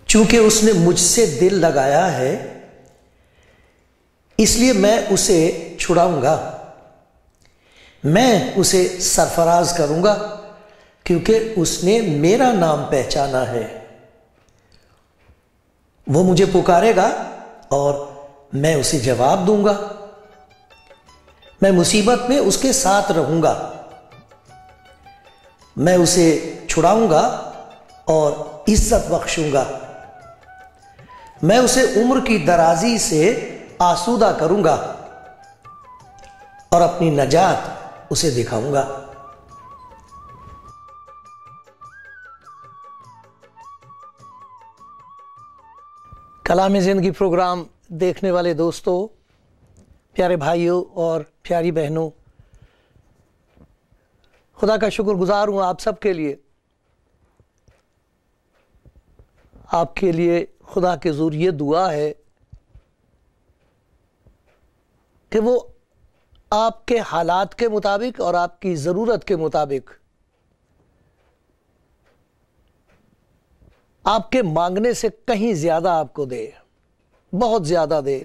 چونکہ اس نے مجھ سے دل لگایا ہے اس لیے میں اسے چھڑاؤں گا، میں اسے سرفراز کروں گا کیونکہ اس نے میرا نام پہچانا ہے۔ وہ مجھے پکارے گا اور میں اسے جواب دوں گا، میں مصیبت میں اس کے ساتھ رہوں گا، میں اسے چھڑاؤں گا اور عزت بخشوں گا، میں اسے عمر کی درازی سے آسودہ کروں گا اور اپنی نجات اسے دکھاؤں گا۔ کلام زندگی پروگرام دیکھنے والے دوستوں، پیارے بھائیوں اور پیاری بہنوں، خدا کا شکر گزار ہوں آپ سب کے لیے۔ آپ کے لیے خدا کے حضور یہ دعا ہے کہ وہ آپ کے حالات کے مطابق اور آپ کی ضرورت کے مطابق آپ کے مانگنے سے کہیں زیادہ آپ کو دے، بہت زیادہ دے،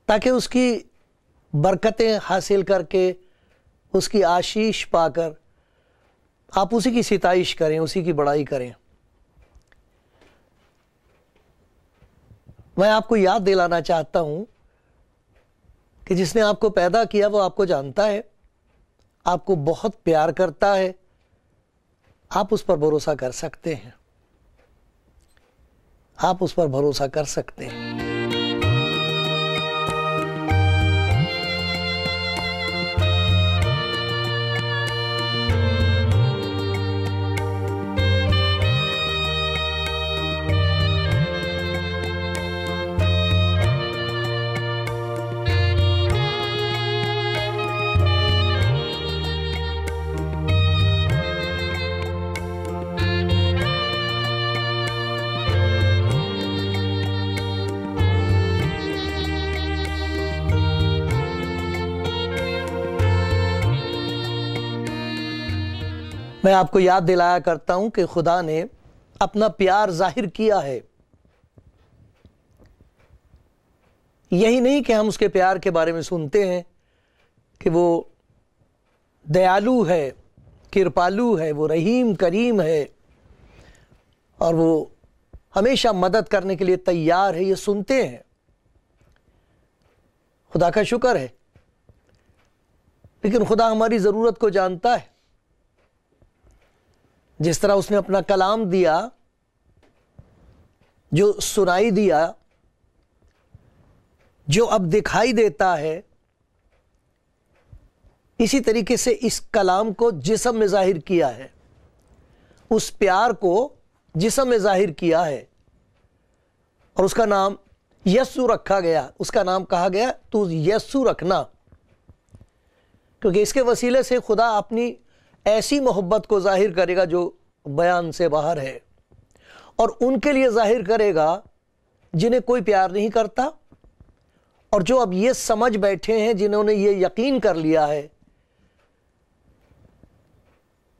تاکہ اس کی برکتیں حاصل کر کے، اس کی آشیش پا کر آپ اسی کی ستائش کریں، اسی کی بڑائی کریں۔ میں آپ کو یاد دلانا چاہتا ہوں کہ جس نے آپ کو پیدا کیا وہ آپ کو جانتا ہے، آپ کو بہت پیار کرتا ہے، آپ اس پر بھروسہ کر سکتے ہیں، آپ اس پر بھروسہ کر سکتے ہیں۔ میں آپ کو یاد دلایا کرتا ہوں کہ خدا نے اپنا پیار ظاہر کیا ہے۔ یہی نہیں کہ ہم اس کے پیار کے بارے میں سنتے ہیں کہ وہ دیالو ہے، کرپالو ہے، وہ رحیم کریم ہے اور وہ ہمیشہ مدد کرنے کے لیے تیار ہے، یہ سنتے ہیں۔ خدا کا شکر ہے، لیکن خدا ہماری ضرورت کو جانتا ہے۔ جس طرح اس نے اپنا کلام دیا جو سنائی دیا، جو اب دکھائی دیتا ہے، اسی طریقے سے اس کلام کو جسم میں ظاہر کیا ہے، اس پیار کو جسم میں ظاہر کیا ہے، اور اس کا نام یسوع رکھا گیا۔ اس کا نام کہا گیا تو یسوع رکھنا، کیونکہ اس کے وسیلے سے خدا اپنی ایسی محبت کو ظاہر کرے گا جو بیان سے باہر ہے، اور ان کے لیے ظاہر کرے گا جنہیں کوئی پیار نہیں کرتا، اور جو اب یہ سمجھ بیٹھے ہیں، جنہوں نے یہ یقین کر لیا ہے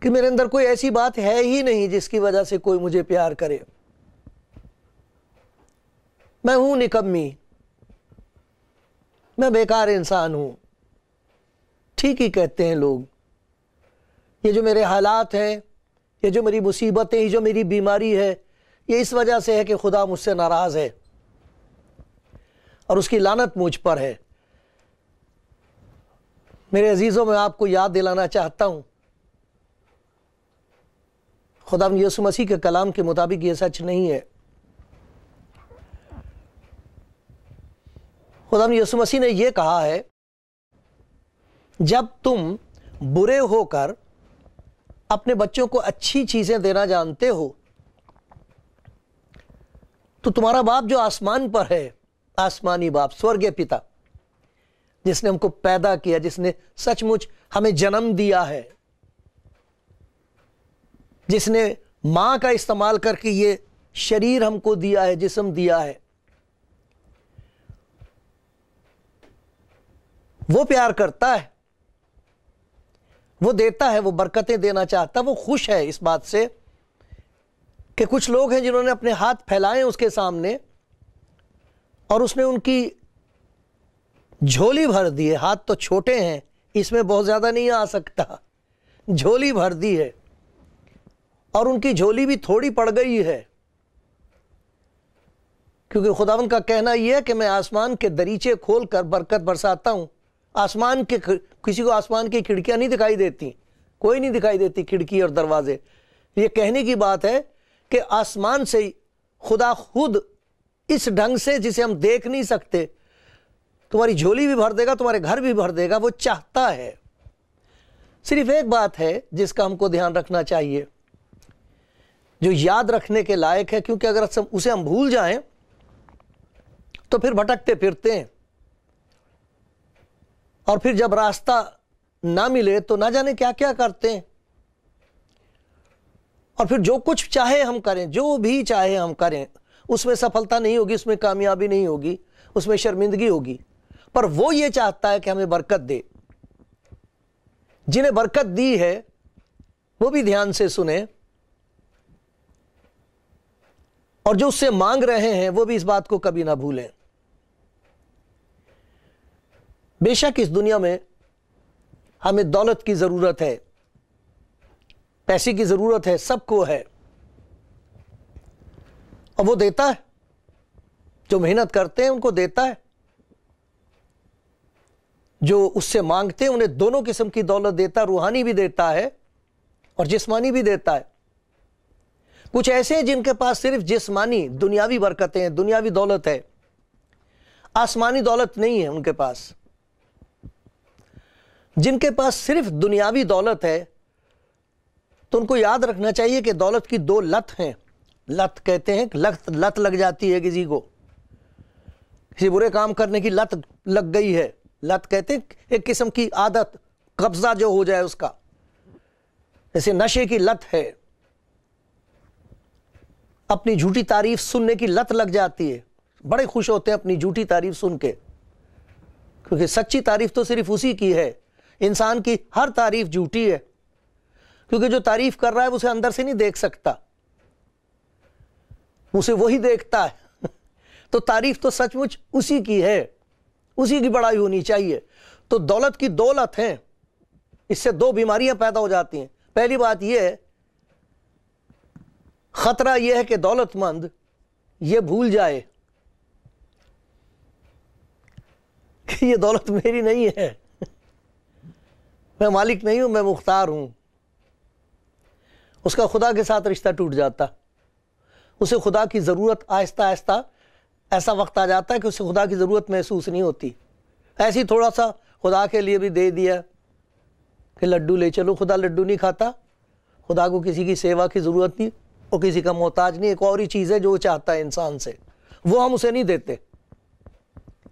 کہ میرے اندر کوئی ایسی بات ہے ہی نہیں جس کی وجہ سے کوئی مجھے پیار کرے، میں ہوں نکمی، میں بیکار انسان ہوں، ٹھیک ہی کہتے ہیں لوگ، یہ جو میرے حالات ہیں، یہ جو میری مصیبتیں، یہ جو میری بیماری ہے، یہ اس وجہ سے ہے کہ خدا مجھ سے ناراض ہے اور اس کی لعنت مجھ پر ہے۔ میرے عزیزوں، میں آپ کو یاد دلانا چاہتا ہوں، خدا یسوع مسیح کے کلام کے مطابق یہ سچ نہیں ہے۔ خدا یسوع مسیح نے یہ کہا ہے، جب تم برے ہو کر اپنے بچوں کو اچھی چیزیں دینا جانتے ہو تو تمہارا باپ جو آسمان پر ہے، آسمانی باپ، سورگیہ پتا، جس نے ہم کو پیدا کیا، جس نے سچ مچ ہمیں جنم دیا ہے، جس نے ماں کا استعمال کر کے یہ شریر ہم کو دیا ہے، جسم دیا ہے، وہ پیار کرتا ہے، وہ دیتا ہے، وہ برکتیں دینا چاہتا ہے، وہ خوش ہے اس بات سے کہ کچھ لوگ ہیں جنہوں نے اپنے ہاتھ پھیلائے اس کے سامنے اور اس نے ان کی جھولی بھر دی ہے۔ ہاتھ تو چھوٹے ہیں، اس میں بہت زیادہ نہیں آ سکتا، جھولی بھر دی ہے، اور ان کی جھولی بھی تھوڑی پڑ گئی ہے، کیونکہ خداوند کا کہنا یہ ہے کہ میں آسمان کے دریچے کھول کر برکت برساتا ہوں۔ کسی کو آسمان کی کھڑکیاں نہیں دکھائی دیتی، کوئی نہیں دکھائی دیتی کھڑکی اور دروازے۔ یہ کہنے کی بات ہے کہ آسمان سے خدا خود اس ڈھنگ سے جسے ہم دیکھ نہیں سکتے تمہاری جھولی بھی بھر دے گا، تمہارے گھر بھی بھر دے گا، وہ چاہتا ہے۔ صرف ایک بات ہے جس کا ہم کو دھیان رکھنا چاہیے، جو یاد رکھنے کے لائق ہے، کیونکہ اگر اسے ہم بھول جائیں تو پھر بھٹکتے پھرتے ہیں، اور پھر جب راستہ نہ ملے تو نہ جانے کیا کیا کرتے ہیں، اور پھر جو کچھ چاہے ہم کریں، جو بھی چاہے ہم کریں، اس میں سفلتا نہیں ہوگی، اس میں کامیابی نہیں ہوگی، اس میں شرمندگی ہوگی۔ پر وہ یہ چاہتا ہے کہ ہمیں برکت دے۔ جنہیں برکت دی ہے وہ بھی دھیان سے سنیں، اور جو اس سے مانگ رہے ہیں وہ بھی اس بات کو کبھی نہ بھولیں۔ بے شک اس دنیا میں ہمیں دولت کی ضرورت ہے، پیسے کی ضرورت ہے، سب کو ہے، اور وہ دیتا ہے، جو محنت کرتے ہیں ان کو دیتا ہے، جو اس سے مانگتے ہیں انہیں دونوں قسم کی دولت دیتا ہے، روحانی بھی دیتا ہے اور جسمانی بھی دیتا ہے۔ کچھ ایسے ہیں جن کے پاس صرف جسمانی دنیاوی برکتیں ہیں، دنیاوی دولت ہے، آسمانی دولت نہیں ہے ان کے پاس۔ جن کے پاس صرف دنیاوی دولت ہے تو ان کو یاد رکھنا چاہیے کہ دولت کی دو لت ہیں۔ لت کہتے ہیں، لت لگ جاتی ہے کسی کو، کسی برے کام کرنے کی لت لگ گئی ہے، لت کہتے ہیں ایک قسم کی عادت، قبضہ جو ہو جائے اس کا، جیسے نشے کی لت ہے، اپنی جھوٹی تعریف سننے کی لت لگ جاتی ہے، بڑے خوش ہوتے ہیں اپنی جھوٹی تعریف سن کے، کیونکہ سچی تعریف تو صرف اسی کی ہے۔ انسان کی ہر تعریف جھوٹی ہے، کیونکہ جو تعریف کر رہا ہے اسے اندر سے نہیں دیکھ سکتا، اسے وہی دیکھتا ہے۔ تو تعریف تو سچ مچ اسی کی ہے، اسی کی بڑائی ہونی چاہیے۔ تو دولت کی دو لت ہیں، اس سے دو بیماریاں پیدا ہو جاتی ہیں۔ پہلی بات یہ ہے، خطرہ یہ ہے کہ دولت مند یہ بھول جائے کہ یہ دولت میری نہیں ہے، میں مالک نہیں ہوں، میں مختار ہوں۔ اس کا خدا کے ساتھ رشتہ ٹوٹ جاتا، اسے خدا کی ضرورت آہستہ آہستہ ایسا وقت آ جاتا ہے کہ اسے خدا کی ضرورت محسوس نہیں ہوتی۔ ایسی تھوڑا سا خدا کے لیے بھی دے دیا کہ لڈو لے چلو، خدا لڈو نہیں کھاتا، خدا کو کسی کی سیوا کی ضرورت نہیں، وہ کسی کا محتاج نہیں۔ ایک اور ہی چیز ہے جو وہ چاہتا ہے انسان سے، وہ ہم اسے نہیں دیتے۔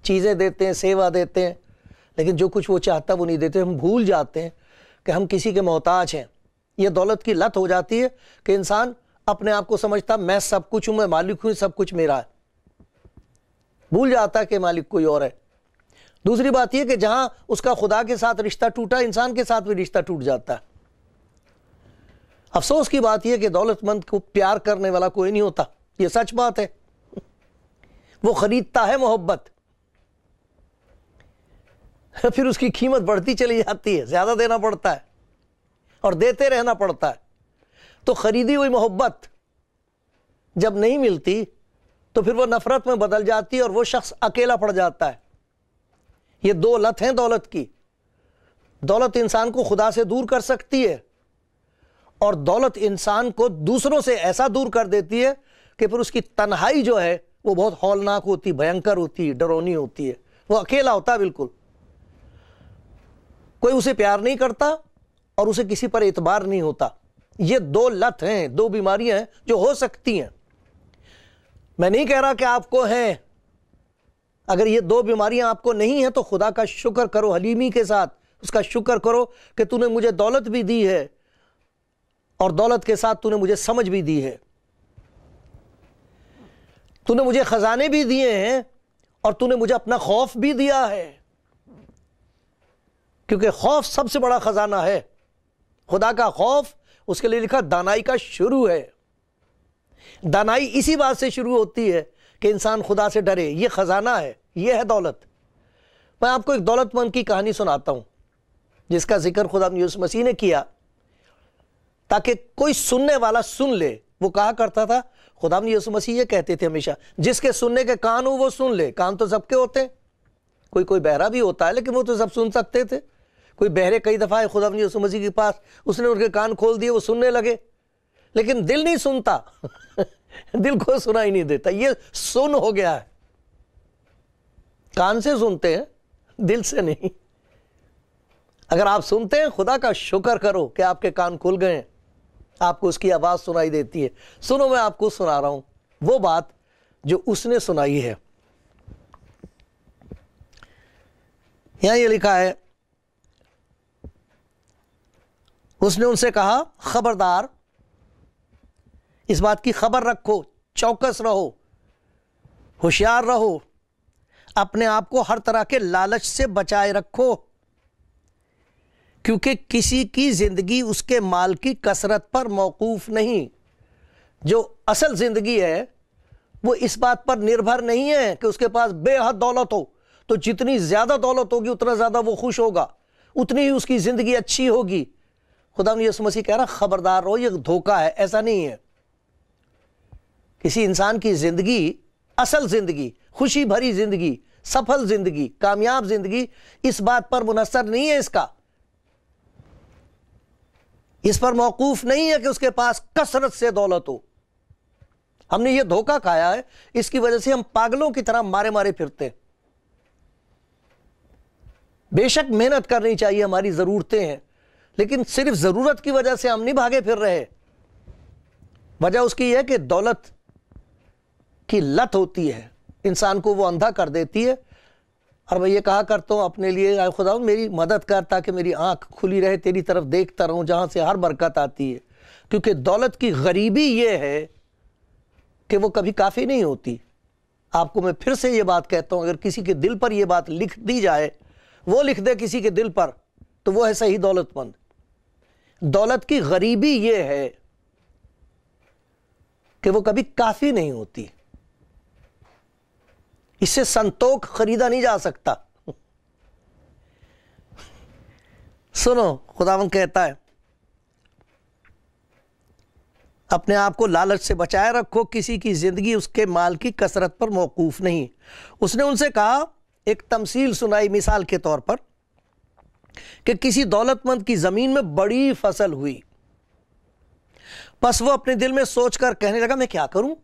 چیزیں دیتے ہیں، سیوا دیتے ہیں، لیکن جو کچھ وہ چاہتا ہے وہ نہیں دیتے۔ ہم بھول جاتے ہیں کہ ہم کسی کے محتاج ہیں۔ یہ دولت کی لت ہو جاتی ہے کہ انسان اپنے آپ کو سمجھتا میں سب کچھ ہوں، میں مالک ہوں، سب کچھ میرا ہے، بھول جاتا ہے کہ مالک کوئی اور ہے۔ دوسری بات یہ کہ جہاں اس کا خدا کے ساتھ رشتہ ٹوٹا، انسان کے ساتھ بھی رشتہ ٹوٹ جاتا ہے۔ افسوس کی بات یہ کہ دولت مند کو پیار کرنے والا کوئی نہیں ہوتا، یہ سچ بات ہے۔ وہ خریدتا ہے محبت، پھر اس کی قیمت بڑھتی چلی جاتی ہے، زیادہ دینا پڑتا ہے اور دیتے رہنا پڑتا ہے۔ تو خریدی ہوئی محبت جب نہیں ملتی تو پھر وہ نفرت میں بدل جاتی ہے اور وہ شخص اکیلا پڑ جاتا ہے۔ یہ دو لت ہیں دولت کی۔ دولت انسان کو خدا سے دور کر سکتی ہے، اور دولت انسان کو دوسروں سے ایسا دور کر دیتی ہے کہ پھر اس کی تنہائی جو ہے وہ بہت ہولناک ہوتی، بھینکر ہوتی، ڈرونی ہوتی ہے۔ وہ اکیلا ہوتا ہے، بالکل کوئی اسے پیار نہیں کرتا اور اسے کسی پر اعتبار نہیں ہوتا۔ یہ دو لت ہیں، دو بیماریاں ہیں جو ہو سکتی ہیں۔ میں نہیں کہہ رہا کہ آپ کو ہیں، اگر یہ دو بیماریاں آپ کو نہیں ہیں تو خدا کا شکر کرو، حلیمی کے ساتھ اس کا شکر کرو کہ تو نے مجھے دولت بھی دی ہے اور دولت کے ساتھ تو نے مجھے سمجھ بھی دی ہے، تو نے مجھے خزانے بھی دیے ہیں اور تو نے مجھے اپنا خوف بھی دیا ہے، کیونکہ خوف سب سے بڑا خزانہ ہے۔ خدا کا خوف، اس کے لیے لکھا دانائی کا شروع ہے۔ دانائی اسی بات سے شروع ہوتی ہے کہ انسان خدا سے ڈرے، یہ خزانہ ہے، یہ ہے دولت۔ میں آپ کو ایک دولت مند کی کہانی سناتا ہوں جس کا ذکر خدا یسوع مسیح نے کیا تاکہ کوئی سننے والا سن لے۔ وہ کہا کرتا تھا، خدا یسوع مسیح یہ کہتے تھے ہمیشہ، جس کے سننے کے کان ہو وہ سن لے۔ کان تو سب کے ہوتے ہیں، کوئی بہرا بھی ہوتا ہے لیکن وہ تو سب سن سکتے تھے۔ کوئی بہرے کئی دفعہ آئے خدا یسوع مسیح کے پاس، اس نے ان کے کان کھول دیے، وہ سننے لگے، لیکن دل نہیں سنتا دل کو سنا ہی نہیں دیتا۔ یہ سن ہو گیا ہے، کان سے سنتے ہیں، دل سے نہیں۔ اگر آپ سنتے ہیں، خدا کا شکر کرو کہ آپ کے کان کھل گئے ہیں، آپ کو اس کی آواز سنائی دیتی ہے۔ سنو، میں آپ کو سنا رہا ہوں وہ بات جو اس نے سنائی ہے۔ یہاں یہ لکھا ہے، اس نے ان سے کہا، خبردار، اس بات کی خبر رکھو، چوکس رہو، ہوشیار رہو، اپنے آپ کو ہر طرح کے لالچ سے بچائے رکھو، کیونکہ کسی کی زندگی اس کے مال کی کثرت پر موقوف نہیں۔ جو اصل زندگی ہے وہ اس بات پر نربھر نہیں ہے کہ اس کے پاس بے حد دولت ہو، تو جتنی زیادہ دولت ہوگی اتنا زیادہ وہ خوش ہوگا، اتنی ہی اس کی زندگی اچھی ہوگی۔ خدا یسوع مسیح کہہ رہا، خبردار رہو، یہ دھوکہ ہے، ایسا نہیں ہے۔ کسی انسان کی زندگی، اصل زندگی، خوشی بھری زندگی، سفل زندگی، کامیاب زندگی اس بات پر منحصر نہیں ہے، اس پر موقوف نہیں ہے کہ اس کے پاس کثرت سے دولت ہو۔ ہم نے یہ دھوکہ کھایا ہے، اس کی وجہ سے ہم پاگلوں کی طرح مارے مارے پھرتے ہیں۔ بے شک محنت کرنی چاہیے، ہماری ضرورتیں ہیں، لیکن صرف ضرورت کی وجہ سے ہم نہیں بھاگے پھر رہے۔ وجہ اس کی یہ ہے کہ دولت کی لت ہوتی ہے، انسان کو وہ اندھا کر دیتی ہے۔ اور میں یہ کہا کرتا ہوں اپنے لیے، اے خدا میری مدد کر تاکہ میری آنکھ کھلی رہے، تیری طرف دیکھتا رہوں جہاں سے ہر برکت آتی ہے، کیونکہ دولت کی غریبی یہ ہے کہ وہ کبھی کافی نہیں ہوتی۔ آپ کو میں پھر سے یہ بات کہتا ہوں، اگر کسی کے دل پر یہ بات لکھ دی جائے، وہ لکھ دے کسی کے دل پر، تو وہ ہے صحیح دولت مند۔ دولت کی غریبی یہ ہے کہ وہ کبھی کافی نہیں ہوتی، اس سے سنتوک خریدا نہیں جا سکتا۔ سنو، خداوند کہتا ہے، اپنے آپ کو لالچ سے بچائے رکھو، کسی کی زندگی اس کے مال کی کثرت پر موقوف نہیں۔ اس نے ان سے کہا، ایک تمثیل سنائی مثال کے طور پر، کہ کسی دولت مند کی زمین میں بڑی فصل ہوئی، پس وہ اپنے دل میں سوچ کر کہنے لگا، میں کیا کروں؟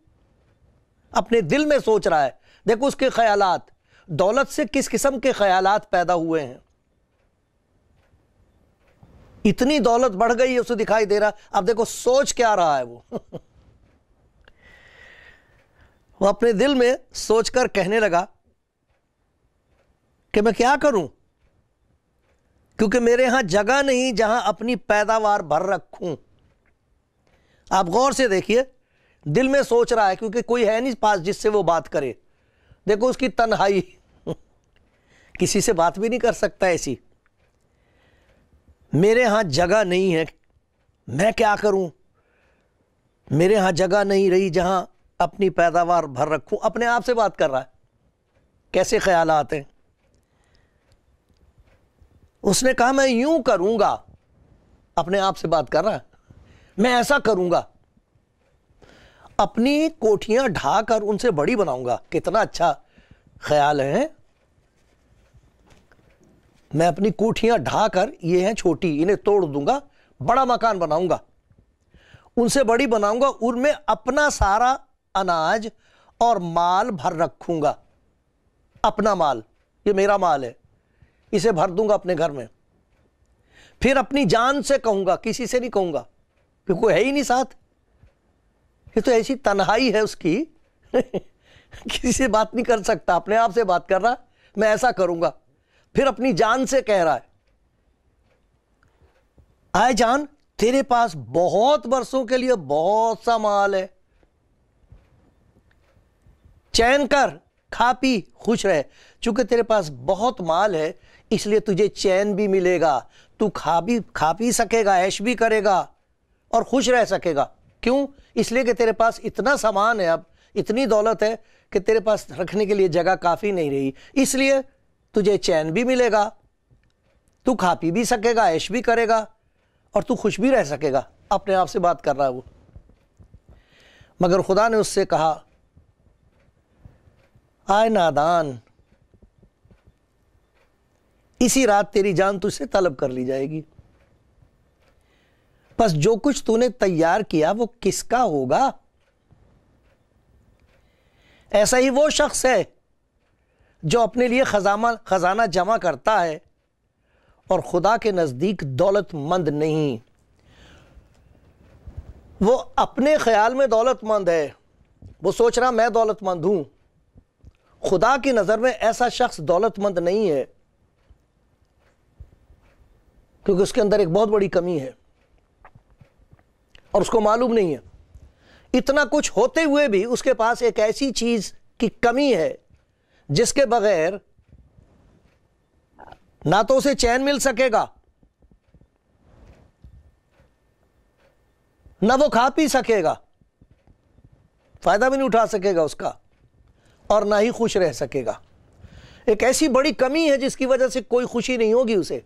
اپنے دل میں سوچ رہا ہے۔ دیکھو اس کے خیالات، دولت سے کس قسم کے خیالات پیدا ہوئے ہیں۔ اتنی دولت بڑھ گئی ہے، اسے دکھائی دے رہا، اب دیکھو سوچ کیا رہا ہے وہ وہ اپنے دل میں سوچ کر کہنے لگا کہ میں کیا کروں، کیونکہ میرے ہاں جگہ نہیں جہاں اپنی پیداوار بھر رکھوں۔ آپ غور سے دیکھیے، دل میں سوچ رہا ہے کیونکہ کوئی ہے نہیں پاس جس سے وہ بات کرے۔ دیکھو اس کی تنہائی، کسی سے بات بھی نہیں کر سکتا ایسی۔ میرے ہاں جگہ نہیں ہے، میں کیا کروں، میرے ہاں جگہ نہیں رہی جہاں اپنی پیداوار بھر رکھوں۔ اپنے آپ سے بات کر رہا ہے، کیسے خیالات ہیں۔ اس نے کہا، میں یوں کروں گا، اپنے آپ سے بات کر رہا ہے، میں ایسا کروں گا، اپنی کوٹھیاں ڈھا کر ان سے بڑی بناؤں گا۔ کتنا اچھا خیال ہے، میں اپنی کوٹھیاں ڈھا کر، یہ ہیں چھوٹی، انہیں توڑ دوں گا، بڑا مکان بناؤں گا، ان سے بڑی بناؤں گا، ان میں اپنا سارا اناج اور مال بھر رکھوں گا۔ اپنا مال، یہ میرا مال ہے، اسے بھر دوں گا اپنے گھر میں۔ پھر اپنی جان سے کہوں گا، کسی سے نہیں کہوں گا، کیونکہ کوئی ہے ہی نہیں ساتھ۔ یہ تو ایسی تنہائی ہے اس کی، کسی سے بات نہیں کر سکتا، اپنے آپ سے بات کر رہا میں ایسا کروں گا، پھر اپنی جان سے کہہ رہا ہے آئے جان تیرے پاس بہت برسوں کے لیے بہت سا مال ہے، چین کر، کھا پی، خوش رہ، چونکہ تیرے پاس بہت مال ہے اس لیے تجھے چین بھی ملے گا، تو کھا پی سکے گا، عیش بھی کرے گا اور خوش رہ سکے گا۔ کیوں؟ اس لیے کہ تیرے پاس اتنا سامان ہے، اب اتنی دولت ہے کہ تیرے پاس رکھنے کے لیے جگہ کافی نہیں رہی، اس لیے تجھے چین بھی ملے گا، تو کھا پی بھی سکے گا، عیش بھی کرے گا اور تو خوش بھی رہ سکے گا۔ اپنے آپ سے بات کر رہا ہے وہ۔ مگر خدا نے اس سے کہا آئے نادان، اسی رات تیری جان تجھ سے طلب کر لی جائے گی، بس جو کچھ تو نے تیار کیا وہ کس کا ہوگا؟ ایسا ہی وہ شخص ہے جو اپنے لیے خزانہ جمع کرتا ہے اور خدا کے نزدیک دولت مند نہیں۔ وہ اپنے خیال میں دولت مند ہے، وہ سوچ رہا میں دولت مند ہوں، خدا کی نظر میں ایسا شخص دولت مند نہیں ہے، کیونکہ اس کے اندر ایک بہت بڑی کمی ہے اور اس کو معلوم نہیں ہے۔ اتنا کچھ ہوتے ہوئے بھی اس کے پاس ایک ایسی چیز کی کمی ہے جس کے بغیر نہ تو اسے چین مل سکے گا، نہ وہ کھا پی سکے گا، فائدہ بھی نہیں اٹھا سکے گا اس کا، اور نہ ہی خوش رہ سکے گا۔ ایک ایسی بڑی کمی ہے جس کی وجہ سے کوئی خوشی نہیں ہوگی اسے،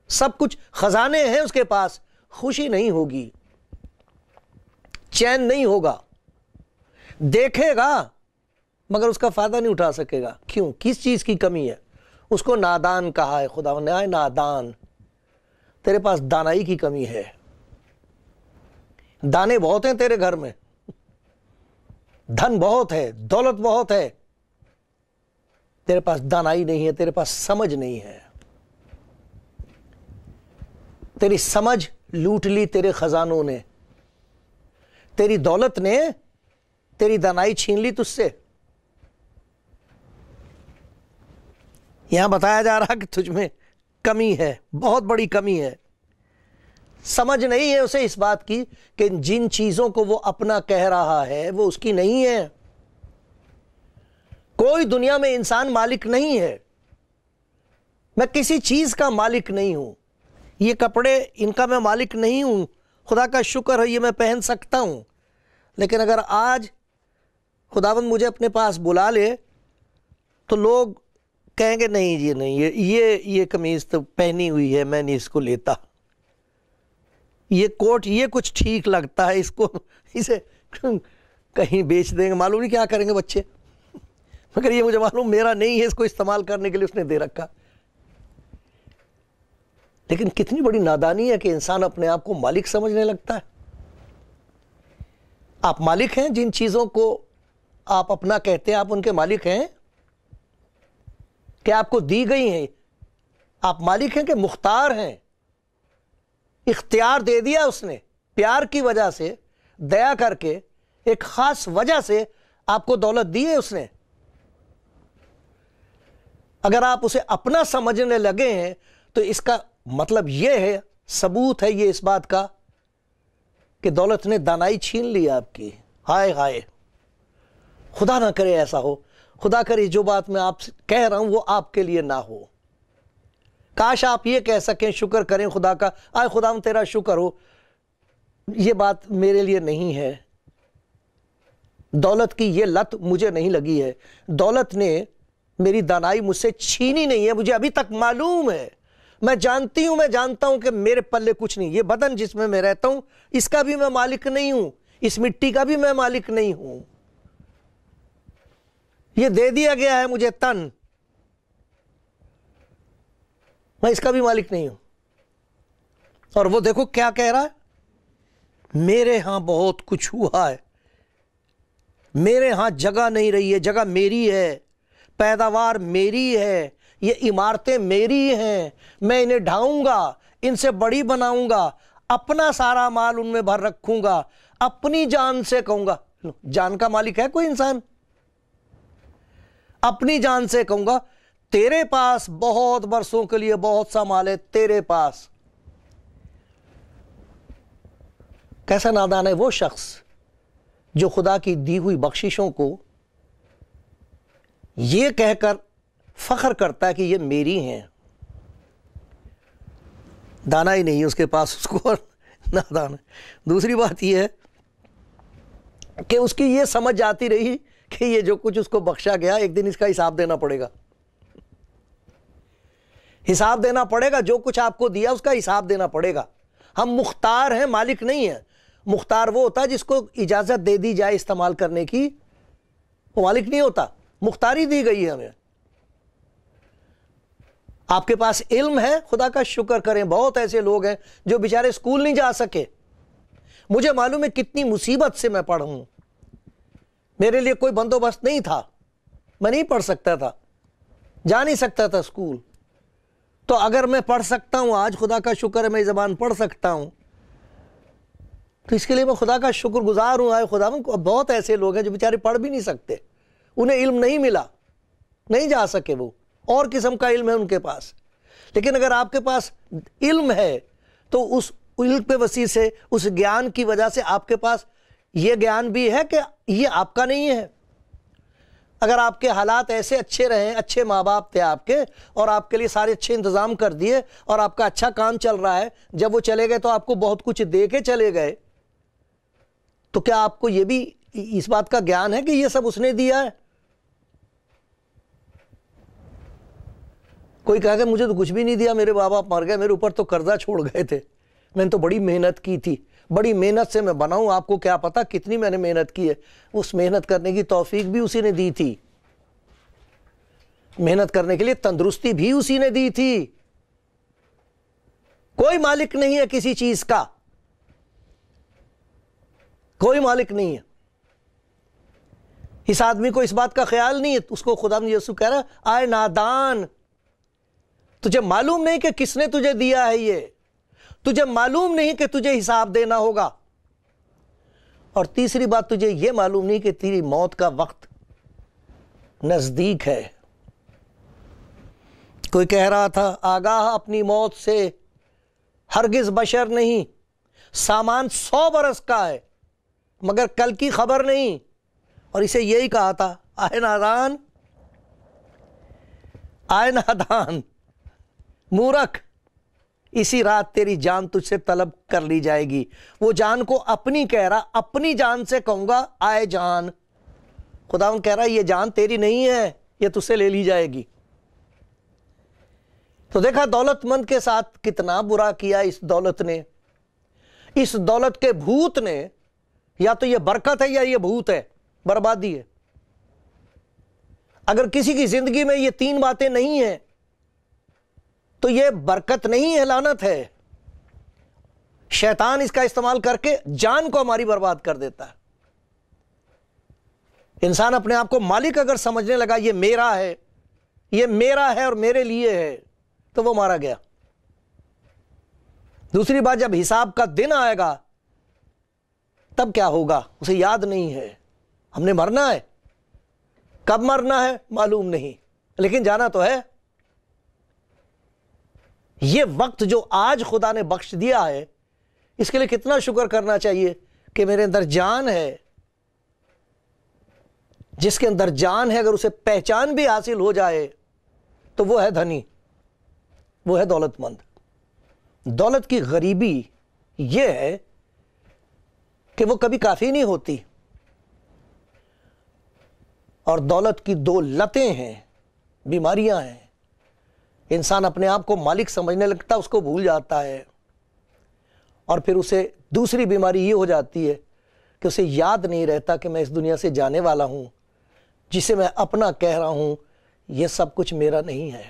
سب کچھ خزانے ہیں اس کے پاس، خوشی نہیں ہوگی، چین نہیں ہوگا، دیکھے گا مگر اس کا فائدہ نہیں اٹھا سکے گا۔ کیوں؟ کس چیز کی کمی ہے؟ اس کو نادان کہا ہے خدا نے، آئے نادان تیرے پاس دانائی کی کمی ہے، دانے بہت ہیں تیرے گھر میں، دھن بہت ہے، دولت بہت ہے، تیرے پاس دانائی نہیں ہے، تیرے پاس سمجھ نہیں ہے، تیری سمجھ لوٹ لی تیرے خزانوں نے، تیری دولت نے تیری دانائی چھین لی تجھ سے۔ یہاں بتایا جا رہا کہ تجھ میں کمی ہے، بہت بڑی کمی ہے، سمجھ نہیں ہے اسے اس بات کی کہ جن چیزوں کو وہ اپنا کہہ رہا ہے وہ اس کی نہیں ہے۔ کوئی دنیا میں انسان مالک نہیں ہے، میں کسی چیز کا مالک نہیں ہوں، یہ کپڑے ان کا میں مالک نہیں ہوں، خدا کا شکر ہے یہ میں پہن سکتا ہوں، لیکن اگر آج خداوند مجھے اپنے پاس بلا لے تو لوگ کہیں گے نہیں جی نہیں، یہ قمیض تو پہنی ہوئی ہے، میں نہیں اس کو لیتا، یہ کوٹ یہ کچھ ٹھیک لگتا ہے، اس کو اسے کہیں بیچ دیں گے، معلوم نہیں کیا کریں گے بچے، مگر یہ مجھے معلوم میرا نہیں ہے، اس کو استعمال کرنے کے لیے اس نے دے رکھا۔ لیکن کتنی بڑی نادانی ہے کہ انسان اپنے آپ کو مالک سمجھنے لگتا ہے۔ آپ مالک ہیں جن چیزوں کو آپ اپنا کہتے ہیں، آپ ان کے مالک ہیں کہ آپ کو دی گئی ہیں، آپ مالک ہیں کہ مختار ہیں، اختیار دے دیا اس نے، پیار کی وجہ سے، دیا کر کے، ایک خاص وجہ سے آپ کو دولت دی ہے اس نے۔ اگر آپ اسے اپنا سمجھنے لگے ہیں تو اس کا مطلب یہ ہے، ثبوت ہے یہ اس بات کا کہ دولت نے دانائی چھین لی آپ کی۔ ہائے ہائے، خدا نہ کرے ایسا ہو، خدا کرے جو بات میں آپ سے کہہ رہا ہوں وہ آپ کے لیے نہ ہو۔ کاش آپ یہ کہہ سکیں، شکر کریں خدا کا، آئے خدا تیرا شکر ہو، یہ بات میرے لیے نہیں ہے، دولت کی یہ لت مجھے نہیں لگی ہے، دولت نے میری دانائی مجھ سے چھینی نہیں ہے، مجھے ابھی تک معلوم ہے، میں جانتا ہوں کہ میرے پلے کچھ نہیں، یہ بدن جس میں میں رہتا ہوں اس کا بھی میں مالک نہیں ہوں، اس مٹی کا بھی میں مالک نہیں ہوں، یہ دے دیا گیا ہے مجھے تن، میں اس کا بھی مالک نہیں ہوں۔ اور وہ دیکھو کیا کہہ رہا ہے، میرے ہاں بہت کچھ ہوا ہے، میرے ہاں جگہ نہیں رہی ہے، جگہ میری ہے، پیداوار میری ہے، یہ عمارتیں میری ہیں، میں انہیں ڈھاؤں گا، ان سے بڑی بناؤں گا، اپنا سارا مال ان میں بھر رکھوں گا، اپنی جان سے کہوں گا۔ جان کا مالک ہے کوئی انسان؟ اپنی جان سے کہوں گا تیرے پاس بہت برسوں کے لیے بہت سا مال ہے تیرے پاس. کیسا نادان ہے وہ شخص جو خدا کی دی ہوئی بخششوں کو یہ کہہ کر فخر کرتا ہے کہ یہ میری ہیں. دانا ہی نہیں اس کے پاس، اس کو نادان ہے. دوسری بات یہ ہے کہ اس کی یہ سمجھ جاتی رہی کہ یہ جو کچھ اس کو بخشا گیا ایک دن اس کا حساب دینا پڑے گا. حساب دینا پڑے گا، جو کچھ آپ کو دیا اس کا حساب دینا پڑے گا. ہم مختار ہیں، مالک نہیں ہیں. مختار وہ ہوتا ہے جس کو اجازت دے دی جائے استعمال کرنے کی، وہ مالک نہیں ہوتا. مختاری دی گئی ہے ہمیں. آپ کے پاس علم ہے، خدا کا شکر کریں. بہت ایسے لوگ ہیں جو بیچارے اسکول نہیں جا سکے. مجھے معلوم ہے کتنی مصیبت سے میں پڑھا ہوں. میرے لیے کوئی بندوبست نہیں تھا، میں نہیں پڑھ سکتا تھا، جا نہیں سکتا تھا اسکول. تو اگر میں پڑھ سکتا ہوں آج، خدا کا شکر ہے میں زبان پڑھ سکتا ہوں، تو اس کے لیے میں خدا کا شکر گزار ہوں. آئے خدا میں بہت ایسے لوگ ہیں جو بیچارے پڑھ بھی نہیں سکتے، انہیں علم نہیں ملا، نہیں جا سکے، وہ اور قسم کا علم ہے ان کے پاس. لیکن اگر آپ کے پاس علم ہے تو اس علم کے وسیع سے، اس گیان کی وجہ سے آپ کے پاس یہ گیان بھی ہے کہ یہ آپ کا نہیں ہے. اگر آپ کے حالات ایسے اچھے رہیں، اچھے ماں باپ تھے آپ کے اور آپ کے لیے سارے اچھے انتظام کر دیے اور آپ کا اچھا کام چل رہا ہے، جب وہ چلے گئے تو آپ کو بہت کچھ دے کے چلے گئے، تو کیا آپ کو یہ بھی اس بات کا گیان ہے کہ یہ سب اس نے دیا ہے؟ کوئی کہا کہ مجھے تو کچھ بھی نہیں دیا، میرے ماں باپ مر گئے، میرے اوپر تو قرضہ چھوڑ گئے تھے، میں نے تو بڑی محنت کی تھی، بڑی محنت سے میں بناؤں. آپ کو کیا پتا کتنی میں نے محنت کی ہے. اس محنت کرنے کی توفیق بھی اسی نے دی تھی، محنت کرنے کے لیے تندرستی بھی اسی نے دی تھی. کوئی مالک نہیں ہے کسی چیز کا، کوئی مالک نہیں ہے. اس آدمی کو اس بات کا خیال نہیں ہے. اس کو خدا یسوع کہہ رہا آئے نادان، تجھے معلوم نہیں کہ کس نے تجھے دیا ہے، یہ تجھے معلوم نہیں کہ تجھے حساب دینا ہوگا. اور تیسری بات، تجھے یہ معلوم نہیں کہ تیری موت کا وقت نزدیک ہے. کوئی کہہ رہا تھا آگاہ اپنی موت سے ہرگز بشر نہیں، سامان 100 برس کا ہے مگر کل کی خبر نہیں. اور اسے یہی کہا تھا آئے نادان، آئے نادان مورخ، اسی رات تیری جان تجھ سے طلب کر لی جائے گی. وہ جان کو اپنی کہہ رہا، اپنی جان سے کہوں گا آئے جان. خداوند کہہ رہا یہ جان تیری نہیں ہے، یہ تجھ سے لے لی جائے گی. تو دیکھا دولت مند کے ساتھ کتنا برا کیا اس دولت نے. اس دولت کے بھوت نے، یا تو یہ برکت ہے یا یہ بھوت ہے، بربادی ہے. اگر کسی کی زندگی میں یہ 3 باتیں نہیں ہیں تو یہ برکت نہیں ہے، لعنت ہے. شیطان اس کا استعمال کر کے جان کو ہماری برباد کر دیتا ہے. انسان اپنے آپ کو مالک اگر سمجھنے لگا یہ میرا ہے، یہ میرا ہے اور میرے لیے ہے، تو وہ مارا گیا. دوسری بات، جب حساب کا دن آئے گا تب کیا ہوگا اسے یاد نہیں ہے. ہم نے مرنا ہے، کب مرنا ہے معلوم نہیں، لیکن جانا تو ہے. یہ وقت جو آج خدا نے بخش دیا ہے، اس کے لیے کتنا شکر کرنا چاہیے کہ میرے اندر جان ہے. جس کے اندر جان ہے اگر اسے پہچان بھی حاصل ہو جائے تو وہ ہے دھنی، وہ ہے دولت مند. دولت کی غریبی یہ ہے کہ وہ کبھی کافی نہیں ہوتی. اور دولت کی 2 لتیں ہیں، بیماریاں ہیں. انسان اپنے آپ کو مالک سمجھنے لگتا، اس کو بھول جاتا ہے. اور پھر اسے دوسری بیماری یہ ہو جاتی ہے کہ اسے یاد نہیں رہتا کہ میں اس دنیا سے جانے والا ہوں. جسے میں اپنا کہہ رہا ہوں یہ سب کچھ میرا نہیں ہے.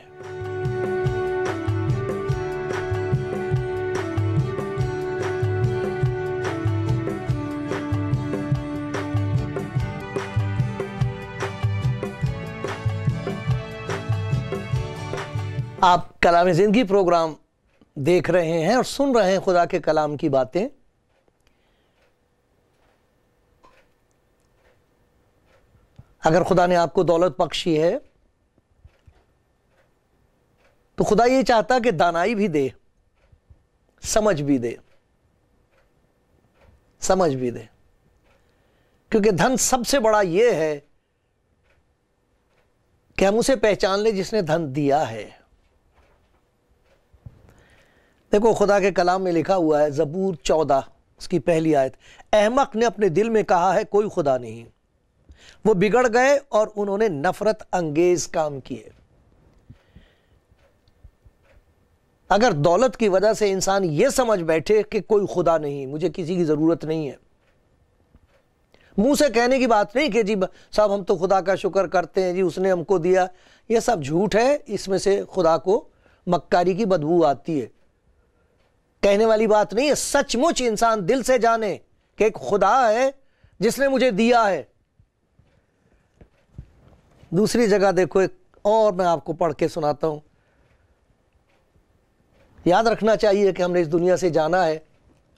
آپ کلام زندگی پروگرام دیکھ رہے ہیں اور سن رہے ہیں خدا کے کلام کی باتیں. اگر خدا نے آپ کو دولت بخشی ہے تو خدا یہ چاہتا کہ دانائی بھی دے، سمجھ بھی دے، سمجھ بھی دے، کیونکہ دھن سب سے بڑا یہ ہے کہ ہم اسے پہچان لیں جس نے دھن دیا ہے۔ دیکھو خدا کے کلام میں لکھا ہوا ہے، زبور 14 اس کی پہلی آیت، احمق نے اپنے دل میں کہا ہے کوئی خدا نہیں، وہ بگڑ گئے اور انہوں نے نفرت انگیز کام کیے۔ اگر دولت کی وجہ سے انسان یہ سمجھ بیٹھے کہ کوئی خدا نہیں، مجھے کسی کی ضرورت نہیں ہے، منہ سے کہنے کی بات نہیں کہ جی صاحب ہم تو خدا کا شکر کرتے ہیں، جی اس نے ہم کو دیا، یہ سب جھوٹ ہے، اس میں سے خدا کو مکاری کی بدبو آتی ہے، کہنے والی بات نہیں ہے۔ سچ مچ انسان دل سے جانے کہ ایک خدا ہے جس نے مجھے دیا ہے۔ دوسری جگہ دیکھو، ایک اور میں آپ کو پڑھ کے سناتا ہوں۔ یاد رکھنا چاہیے کہ ہم نے اس دنیا سے جانا ہے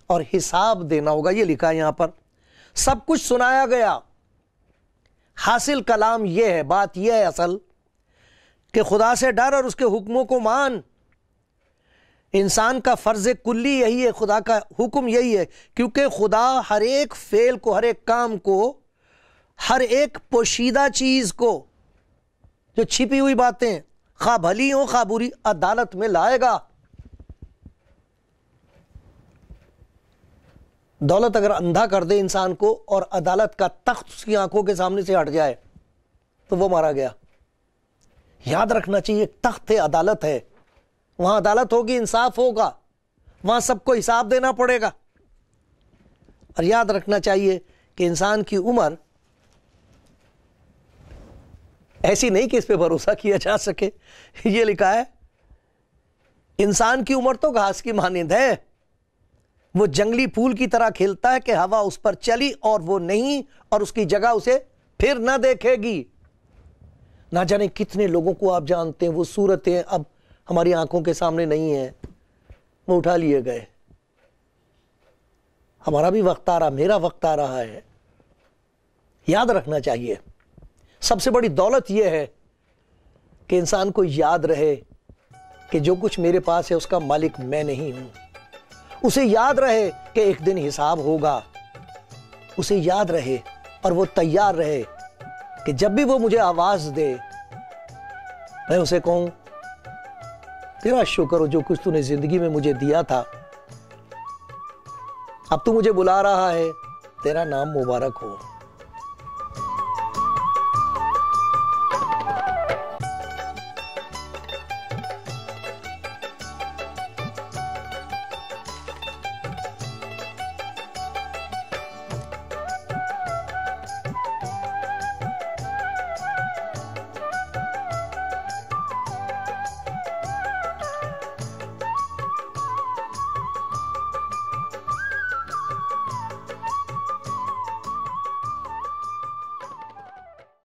اور حساب دینا ہوگا، یہ لکھا ہے یہاں پر، سب کچھ سنایا گیا۔ حاصل کلام یہ ہے، بات یہ ہے اصل کہ خدا سے ڈر اور اس کے حکموں کو مان۔ انسان کا فرض کلی یہی ہے، خدا کا حکم یہی ہے، کیونکہ خدا ہر ایک فعل کو، ہر ایک کام کو، ہر ایک پوشیدہ چیز کو، جو چھپی ہوئی باتیں خواہ بھلی ہوں خواہ بری، عدالت میں لائے گا۔ دولت اگر اندھا کر دے انسان کو اور عدالت کا تخت اس کی آنکھوں کے سامنے سے ہٹ جائے تو وہ مارا گیا۔ یاد رکھنا چاہیے تخت عدالت ہے، وہاں عدالت ہوگی، انصاف ہوگا، وہاں سب کو حساب دینا پڑے گا۔ اور یاد رکھنا چاہیے کہ انسان کی عمر ایسی نہیں کہ اس پہ بھروسہ کیا جا سکے۔ یہ لکھا ہے انسان کی عمر تو گھاس کی مانند ہے، وہ جنگلی پھول کی طرح کھلتا ہے کہ ہوا اس پر چلی اور وہ نہیں، اور اس کی جگہ اسے پھر نہ دیکھے گی۔ نہ جانے کتنے لوگوں کو آپ جانتے ہیں، وہ صورتیں اب ہماری آنکھوں کے سامنے نہیں ہیں، وہ اٹھا لیے گئے۔ ہمارا بھی وقت آ رہا، میرا وقت آ رہا ہے۔ یاد رکھنا چاہیے سب سے بڑی دولت یہ ہے کہ انسان کو یاد رہے کہ جو کچھ میرے پاس ہے اس کا مالک میں نہیں ہوں۔ اسے یاد رہے کہ ایک دن حساب ہوگا، اسے یاد رہے اور وہ تیار رہے کہ جب بھی وہ مجھے آواز دے میں اسے کہوں تیرا شکر ہو جو کچھ تو نے زندگی میں مجھے دیا تھا، اب تو مجھے بلا رہا ہے، تیرا نام مبارک ہو۔